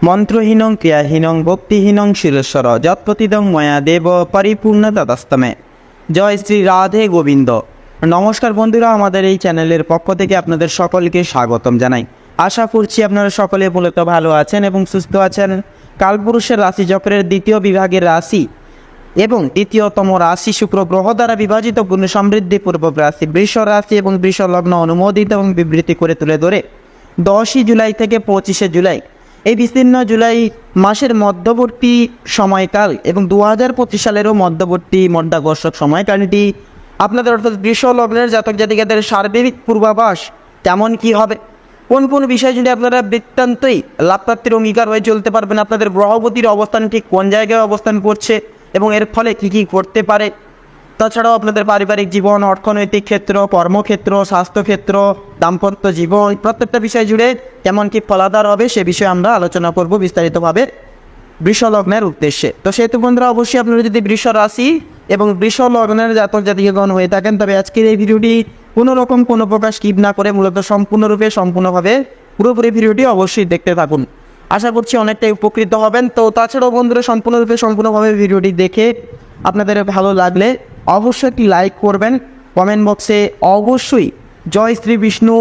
মন্ত্রহীনং ক্রিয়াহীনং ভক্তিহীনং শিরেশ্বর যৎপতিদং ময়া দেব পরিপূর্ণ তদস্তমে। জয় শ্রী রাধে গোবিন্দ। নমস্কার বন্ধুরা, আমাদের এই চ্যানেলের পক্ষ থেকে আপনাদের সকলকে স্বাগতম জানাই। আশা করছি আপনারা সকলে মূলত ভালো আছেন এবং সুস্থ আছেন। কালপুরুষের রাশিচক্রের দ্বিতীয় বিভাগের রাশি এবং দ্বিতীয়তম রাশি শুক্র গ্রহ দ্বারা বিভাজিত পূর্ণ সমৃদ্ধি পূর্বক রাশি বৃষ রাশি এবং বৃষ লগ্ন অনুমোদিত এবং বিবৃতি করে তুলে ধরে 10 জুলাই থেকে 25 জুলাই এই বিস্তীর্ণ জুলাই মাসের মধ্যবর্তী সময়কাল এবং 2025 সালেরও মধ্যবর্তী মধ্যাকর্ষক সময়কালটি আপনাদের অর্থাৎ বৃষ লগ্নের জাতক জাতিকাদের সার্বিক পূর্বাভাস কেমন কি হবে, কোন কোন বিষয় যদি আপনারা বৃত্তান্তই লাভপ্রাপ্তির অঙ্গীকার হয়ে চলতে পারবেন, আপনাদের গ্রহপতির অবস্থান ঠিক কোন জায়গায় অবস্থান করছে এবং এর ফলে কী কী করতে পারে, তাছাড়াও আপনাদের পারিবারিক জীবন, অর্থনৈতিক ক্ষেত্র, কর্মক্ষেত্র, স্বাস্থ্যক্ষেত্র, দাম্পত্য জীবন প্রত্যেকটা বিষয় জুড়ে কেমন কি ফলাদার হবে সে বিষয়ে আমরা আলোচনা করব বিস্তারিতভাবে বৃষ লগ্নের উদ্দেশ্যে। তো সেহেতু বন্ধুরা, অবশ্যই আপনারা যদি বৃষ রাশি এবং বৃষ লগ্নের জাতক জাতিকাগণ হয়ে থাকেন তবে আজকের এই ভিডিওটি কোনো রকম কোনো প্রকার স্কিপ না করে মূলত সম্পূর্ণভাবে পুরোপুরি ভিডিওটি অবশ্যই দেখতে থাকুন। আশা করছি অনেকটাই উপকৃত হবেন। তো তাছাড়াও বন্ধুরা সম্পূর্ণভাবে ভিডিওটি দেখে আপনাদের ভালো লাগলে অবশ্যই একটি লাইক করবেন, কমেন্ট বক্সে অবশ্যই জয় শ্রী বিষ্ণু,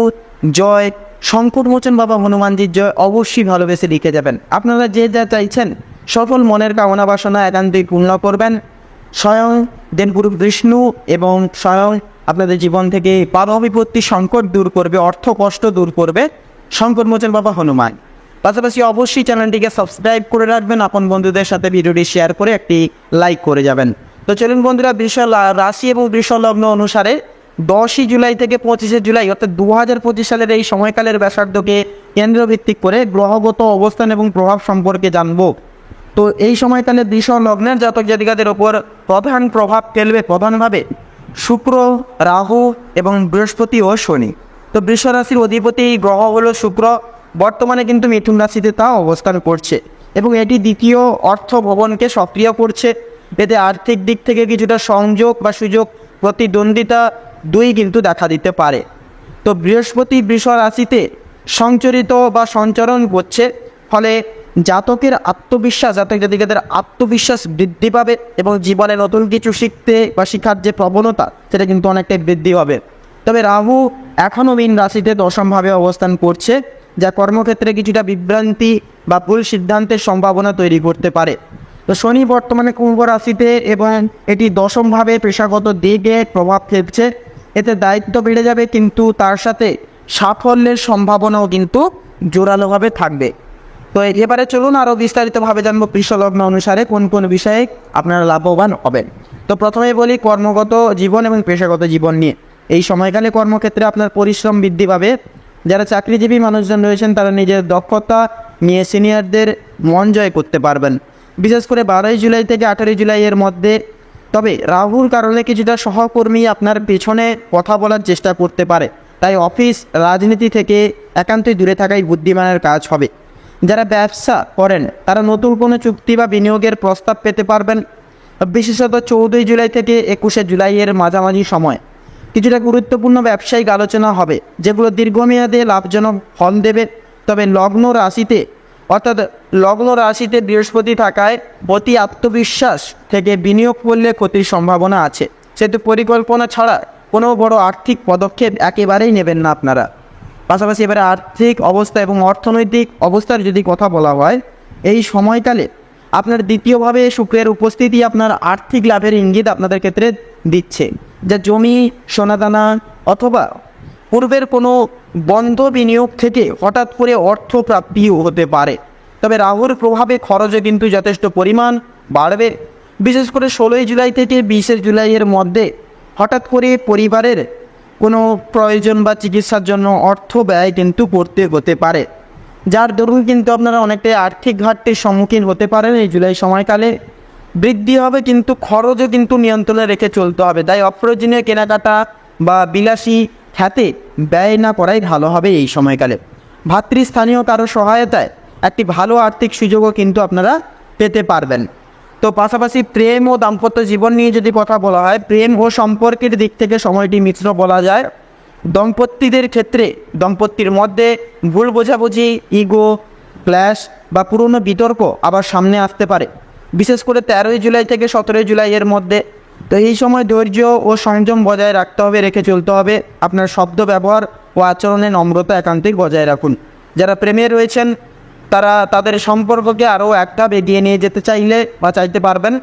জয় সংকটমোচন বাবা হনুমানজির জয় অবশ্যই ভালোবেসে লিখে যাবেন। আপনারা যে যা চাইছেন সকল মনের কামনা বাসনা একান্তই পূর্ণ করবেন। স্বয়ং দেবগুরু বিষ্ণু এবং স্বয়ং আপনাদের জীবন থেকে বাধা বিপত্তি সংকট দূর করবে, অর্থ কষ্ট দূর করবে সংকটমোচন বাবা হনুমান। পাশাপাশি অবশ্যই চ্যানেলটিকে সাবস্ক্রাইব করে রাখবেন, আপন বন্ধুদের সাথে ভিডিওটি শেয়ার করে একটি লাইক করে যাবেন। তো চলুন বন্ধুরা, বৃষ রাশি এবং বৃষ লগ্ন অনুসারে 10 জুলাই থেকে 25 জুলাই অর্থাৎ 2025 সালের এই সময়কালের ব্যাসার্ধকে কেন্দ্রভিত্তিক করে গ্রহগত অবস্থান এবং প্রভাব সম্পর্কে জানব। তো এই সময়কালে বৃষ লগ্নের জাতক জাতিকাদের ওপর প্রধান প্রভাব ফেলবে প্রধানভাবে শুক্র, রাহু এবং বৃহস্পতি ও শনি। তো বৃষ রাশির অধিপতি গ্রহ হলো শুক্র, বর্তমানে কিন্তু মিথুন রাশিতে তা অবস্থান করছে এবং এটি দ্বিতীয় অর্থ ভবনকে সক্রিয় করছে। এতে আর্থিক দিক থেকে কিছুটা সংযোগ বা সুযোগ প্রতিদ্বন্দ্বিতা দুই কিন্তু দেখা দিতে পারে। তো বৃহস্পতি বৃষ রাশিতে সঞ্চরিত বা সঞ্চরণ করছে, ফলে জাতকের জাতক জাতিকাদের আত্মবিশ্বাস বৃদ্ধি পাবে এবং জীবনে নতুন কিছু শিখতে বা শেখার যে প্রবণতা সেটা কিন্তু অনেকটাই বৃদ্ধি হবে। তবে রাহু এখনও মীন রাশিতে দশমভাবে অবস্থান করছে, যা কর্মক্ষেত্রে কিছুটা বিভ্রান্তি বা ভুল সিদ্ধান্তের সম্ভাবনা তৈরি করতে পারে। তো শনি বর্তমানে কুম্ভ রাশিতে এবং এটি দশমভাবে পেশাগত দিকে প্রভাব ফেলছে। এতে দায়িত্ব বেড়ে যাবে, কিন্তু তার সাথে সাফল্যের সম্ভাবনাও কিন্তু জোরালোভাবে থাকবে। তো এবারে চলুন আরও বিস্তারিতভাবে জানবো বৃষ লগ্ন অনুসারে কোন কোন বিষয়ে আপনারা লাভবান হবেন। তো প্রথমেই বলি কর্মগত জীবন এবং পেশাগত জীবন নিয়ে। এই সময়কালে কর্মক্ষেত্রে আপনার পরিশ্রম বৃদ্ধি পাবে। যারা চাকরিজীবী মানুষজন রয়েছেন তারা নিজের দক্ষতা নিয়ে সিনিয়রদের মন জয় করতে পারবেন, বিশেষ করে 12 জুলাই থেকে 18 জুলাই এর মধ্যে। তবে রাহুর কারণে কিছুটা সহকর্মী আপনার পেছনে কথা বলার চেষ্টা করতে পারে, তাই অফিস রাজনীতি থেকে একান্তই দূরে থাকাই বুদ্ধিমানের কাজ হবে। যারা ব্যবসা করেন তারা নতুন কোনো চুক্তি বা বিনিয়োগের প্রস্তাব পেতে পারবেন, বিশেষত 14 জুলাই থেকে 21 জুলাই এর মাঝামাঝি সময় কিছুটা গুরুত্বপূর্ণ ব্যবসায়িক আলোচনা হবে, যেগুলো দীর্ঘমেয়াদে লাভজনক ফল দেবে। তবে লগ্ন রাশিতে বৃহস্পতি থাকায় অতি আত্মবিশ্বাস থেকে বিনিয়োগ করলে ক্ষতির সম্ভাবনা আছে, সেহেতু পরিকল্পনা ছাড়া কোনো বড় আর্থিক পদক্ষেপ একেবারেই নেবেন না আপনারা। পাশাপাশি এবারে আর্থিক অবস্থা এবং অর্থনৈতিক অবস্থার যদি কথা বলা হয়, এই সময়কালে আপনার দ্বিতীয়ভাবে শুক্রের উপস্থিতি আপনার আর্থিক লাভের ইঙ্গিত আপনাদের ক্ষেত্রে দিচ্ছে, যা জমি, সোনাদানা অথবা পূর্বের কোনো বন্ধ বিনিয়োগ থেকে হঠাৎ করে অর্থ প্রাপ্তিও হতে পারে। তবে রাহুর প্রভাবে খরচে কিন্তু যথেষ্ট পরিমাণ বাড়বে, বিশেষ করে 16 জুলাই থেকে 20 জুলাইয়ের মধ্যে হঠাৎ করে পরিবারের কোনো প্রয়োজন বা চিকিৎসার জন্য অর্থ ব্যয় কিন্তু করতে হতে পারে, যার দরুন কিন্তু আপনারা অনেকটাই আর্থিক ঘাটতির সম্মুখীন হতে পারেন। এই জুলাই সময়কালে বৃদ্ধি হবে, কিন্তু খরচও কিন্তু নিয়ন্ত্রণে রেখে চলতে হবে, তাই অপ্রয়োজনীয় কেনাকাটা বা বিলাসী খ্যাতে ব্যয় না করাই ভালো হবে এই সময়কালে। ভাতৃস্থানীয় কারো সহায়তায় একটি ভালো আর্থিক সুযোগও কিন্তু আপনারা পেতে পারবেন। তো পাশাপাশি প্রেম ও দাম্পত্য জীবন নিয়ে যদি কথা বলা হয়, প্রেম ও সম্পর্কের দিক থেকে সময়টি মিশ্র বলা যায়। দম্পতিদের ক্ষেত্রে দম্পতির মধ্যে ভুল বোঝাবুঝি, ইগো ক্ল্যাশ বা পুরনো বিতর্ক আবার সামনে আসতে পারে, বিশেষ করে 13ই জুলাই থেকে 17ই জুলাইয়ের মধ্যে। তো এই সময় ধৈর্য ও সংযম বজায় রাখতে হবে, রেখে চলতে হবে। আপনার শব্দ ব্যবহার ও আচরণে নম্রতা একান্তিক বজায় রাখুন। যারা প্রেমে রয়েছেন তারা তাদের সম্পর্ককে আরও এক ধাপ এগিয়ে নিয়ে যেতে চাইলে বা চাইতে পারবেন।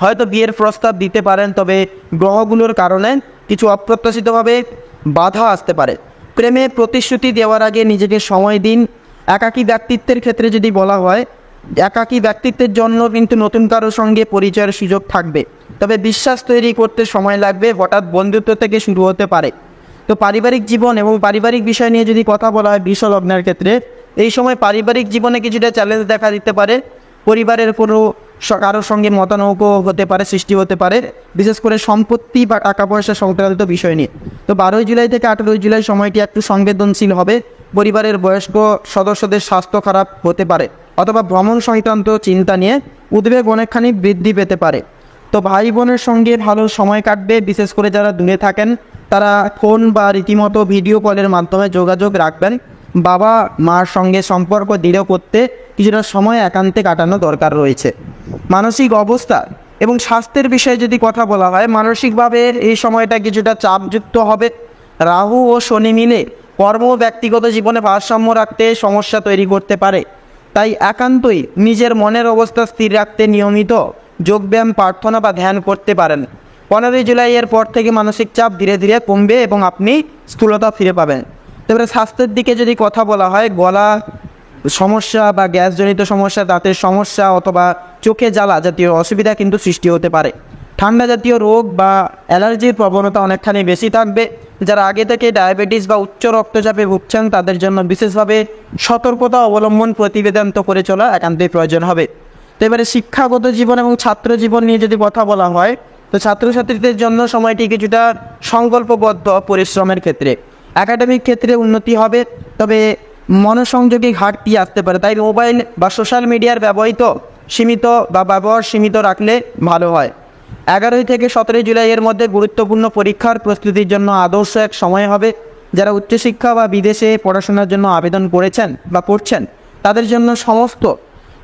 হয়তো বিয়ের প্রস্তাব দিতে পারেন, তবে গ্রহগুলোর কারণে কিছু অপ্রত্যাশিতভাবে বাধা আসতে পারে। প্রেমে প্রতিশ্রুতি দেওয়ার আগে নিজেকে সময় দিন। একাকী ব্যক্তিত্বের ক্ষেত্রে যদি বলা হয়, একাকী ব্যক্তিত্বের জন্য কিন্তু নতুন কারোর সঙ্গে পরিচয়ের সুযোগ থাকবে, তবে বিশ্বাস তৈরি করতে সময় লাগবে, হঠাৎ বন্ধুত্ব থেকে শুরু হতে পারে। তো পারিবারিক জীবন এবং পারিবারিক বিষয় নিয়ে যদি কথা বলা হয় বৃষ লগ্নের ক্ষেত্রে, এই সময় পারিবারিক জীবনে কিছুটা চ্যালেঞ্জ দেখা দিতে পারে। পরিবারের কোনো কারোর সঙ্গে মতানৈক্য হতে পারে, সৃষ্টি হতে পারে, বিশেষ করে সম্পত্তি বা টাকা পয়সা সংক্রান্ত বিষয় নিয়ে। তো 12ই জুলাই থেকে 18ই জুলাই সময়টি একটু সংবেদনশীল হবে। পরিবারের বয়স্ক সদস্যদের স্বাস্থ্য খারাপ হতে পারে, অথবা ভ্রমণ সংক্রান্ত চিন্তা নিয়ে উদ্বেগ অনেকখানি বৃদ্ধি পেতে পারে। তো ভাই বোনের সঙ্গে ভালো সময় কাটবে, বিশেষ করে যারা দূরে থাকেন তারা ফোন বা রীতিমতো ভিডিও কলের মাধ্যমে যোগাযোগ রাখবেন। বাবা মার সঙ্গে সম্পর্ক দৃঢ় করতে কিছুটা সময় একান্তে কাটানো দরকার রয়েছে। মানসিক অবস্থা এবং স্বাস্থ্যের বিষয়ে যদি কথা বলা হয়, মানসিকভাবে এই সময়টা কিছুটা চাপযুক্ত হবে। রাহু ও শনি মিলে কর্ম ও ব্যক্তিগত জীবনে ভারসাম্য রাখতে সমস্যা তৈরি করতে পারে। তাই একান্তই নিজের মনের অবস্থা স্থির রাখতে নিয়মিত যোগব্যায়াম, প্রার্থনা বা ধ্যান করতে পারেন। 15ই জুলাইয়ের পর থেকে মানসিক চাপ ধীরে ধীরে কমবে এবং আপনি স্থূলতা ফিরে পাবেন। তারপরে স্বাস্থ্যের দিকে যদি কথা বলা হয়, গলা সমস্যা বা গ্যাসজনিত সমস্যা, দাঁতের সমস্যা অথবা চোখে জ্বালা জাতীয় অসুবিধা কিন্তু সৃষ্টি হতে পারে। ঠান্ডা জাতীয় রোগ বা অ্যালার্জির প্রবণতা অনেকখানি বেশি থাকবে। যারা আগে থেকে ডায়াবেটিস বা উচ্চ রক্তচাপে ভুগছেন তাদের জন্য বিশেষভাবে সতর্কতা অবলম্বন প্রতিবেদন করে চলা একান্তই প্রয়োজন হবে। তো এবারে শিক্ষাগত জীবন এবং ছাত্র জীবন নিয়ে যদি কথা বলা হয়, তো ছাত্রছাত্রীদের জন্য সময়টি কিছুটা সংকল্পবদ্ধ পরিশ্রমের ক্ষেত্রে। একাডেমিক ক্ষেত্রে উন্নতি হবে, তবে মনোসংযোগে ঘাটতি আসতে পারে। তাই মোবাইল বা সোশ্যাল মিডিয়ার ব্যবহার সীমিত রাখলে ভালো হয়। 11ই থেকে 17ই জুলাইয়ের মধ্যে গুরুত্বপূর্ণ পরীক্ষার প্রস্তুতির জন্য আদর্শ এক সময় হবে। যারা উচ্চশিক্ষা বা বিদেশে পড়াশোনার জন্য আবেদন করেছেন বা করছেন তাদের জন্য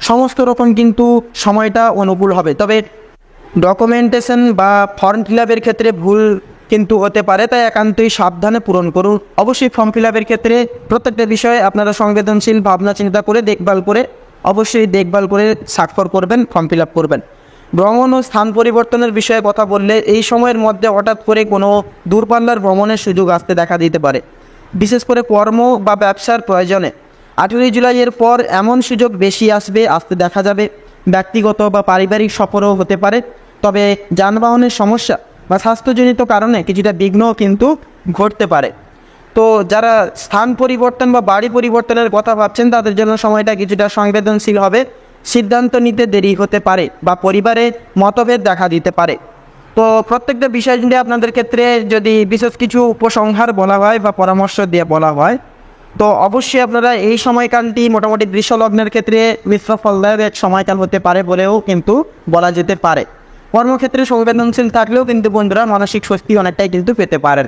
সমস্ত রকম কিন্তু সময়টা অনুকূল হবে। তবে ডকুমেন্টেশন বা ফর্ম ফিল আপের ক্ষেত্রে ভুল কিন্তু হতে পারে, তাই একান্তই সাবধানে পূরণ করুন। অবশ্যই ফর্ম ফিল আপের ক্ষেত্রে প্রত্যেকটা বিষয়ে আপনারা সংবেদনশীল ভাবনা চিন্তা করে অবশ্যই দেখভাল করে স্বাক্ষর করবেন, ফর্ম ফিল আপ করবেন। ভ্রমণ ও স্থান পরিবর্তনের বিষয়ে কথা বললে, এই সময়ের মধ্যে হঠাৎ করে কোনো দূরপাল্লার ভ্রমণের সুযোগ আসতে দেখা দিতে পারে, বিশেষ করে কর্ম বা ব্যবসার প্রয়োজনে। 18ই জুলাইয়ের পর এমন সুযোগ বেশি আসতে দেখা যাবে। ব্যক্তিগত বা পারিবারিক সফরও হতে পারে, তবে যানবাহনের সমস্যা বা স্বাস্থ্যজনিত কারণে কিছুটা বিঘ্নও কিন্তু ঘটতে পারে। তো যারা স্থান পরিবর্তন বা বাড়ি পরিবর্তনের কথা ভাবছেন তাদের জন্য সময়টা কিছুটা সংবেদনশীল হবে। সিদ্ধান্ত নিতে দেরি হতে পারে বা পরিবারে মতভেদ দেখা দিতে পারে। তো প্রত্যেকটা বিষয় যদি আপনাদের ক্ষেত্রে যদি বিশেষ কিছু উপসংহার বলা হয় বা পরামর্শ দিয়ে বলা হয়, তো অবশ্যই আপনারা এই সময়কালটি মোটামুটি বৃষ লগ্নের ক্ষেত্রে মিশ্র ফলদায়ক এক সময়কাল হতে পারে বলেও কিন্তু বলা যেতে পারে। কর্মক্ষেত্রে সংবেদনশীল থাকলেও কিন্তু বন্ধুরা মানসিক স্বস্তি অনেকটাই কিন্তু পেতে পারেন।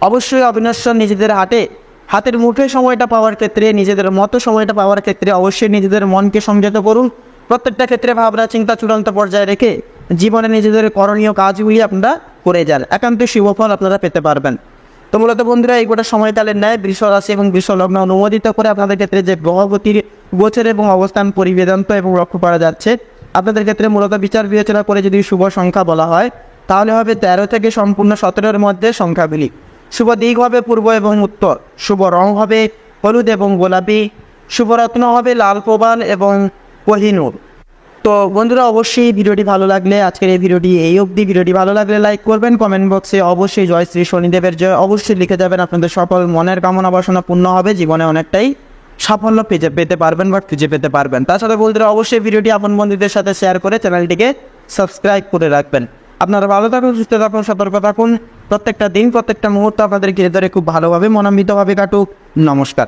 অবশ্যই অবিনশ্বর নিজেদের হাতের মুঠোয় সময়টা পাওয়ার ক্ষেত্রে, নিজেদের মতো সময়টা পাওয়ার ক্ষেত্রে অবশ্যই নিজেদের মনকে সংযত করুন। প্রত্যেকটা ক্ষেত্রে ভাবনা চিন্তা চূড়ান্ত পর্যায়ে রেখে জীবনে নিজেদের করণীয় কাজগুলি আপনারা করে যান, একান্তই শুভফল আপনারা পেতে পারবেন। তো মূলত বন্ধুরা, এই গোটা সময়কালের ন্যায় বৃষ রাশি এবং বৃষ লগ্ন অনুমোদিত করে আপনাদের ক্ষেত্রে যে গ্রহগতির গোচর এবং অবস্থান পরিবেদন্ত এবং লক্ষ্য করা যাচ্ছে, আপনাদের ক্ষেত্রে মূলত বিচার বিবেচনা করে যদি শুভ সংখ্যা বলা হয় তাহলে হবে 13 থেকে সম্পূর্ণ 17-এর মধ্যে সংখ্যাগুলি। শুভ দিক হবে পূর্ব এবং উত্তর। শুভ রং হবে হলুদ এবং গোলাপি। শুভ রত্ন হবে লাল প্রবাল এবং কোহিনূর। তো বন্ধুরা, অবশ্যই ভিডিওটি ভালো লাগলে, আজকের এই ভিডিওটি ভালো লাগলে লাইক করবেন। কমেন্ট বক্সে অবশ্যই জয় শ্রী শনিদেবের জয় অবশ্যই লিখে যাবেন। আপনাদের সকল মনের কামনা বাসনা পূর্ণ হবে, জীবনে অনেকটাই সাফল্য পেতে পারবেন বা খুঁজে পেতে পারবেন। তার সাথে বন্ধুরা, অবশ্যই ভিডিওটি আপন বন্ধুদের সাথে শেয়ার করে চ্যানেলটিকে সাবস্ক্রাইব করে রাখবেন। আপনারা ভালো থাকুন, সুস্থ থাকুন, সতর্ক থাকুন। প্রত্যেকটা দিন, প্রত্যেকটা মুহূর্ত আপনাদের ঘিরে ধরে খুব ভালোভাবে মনান্বিতভাবে কাটুক। নমস্কার।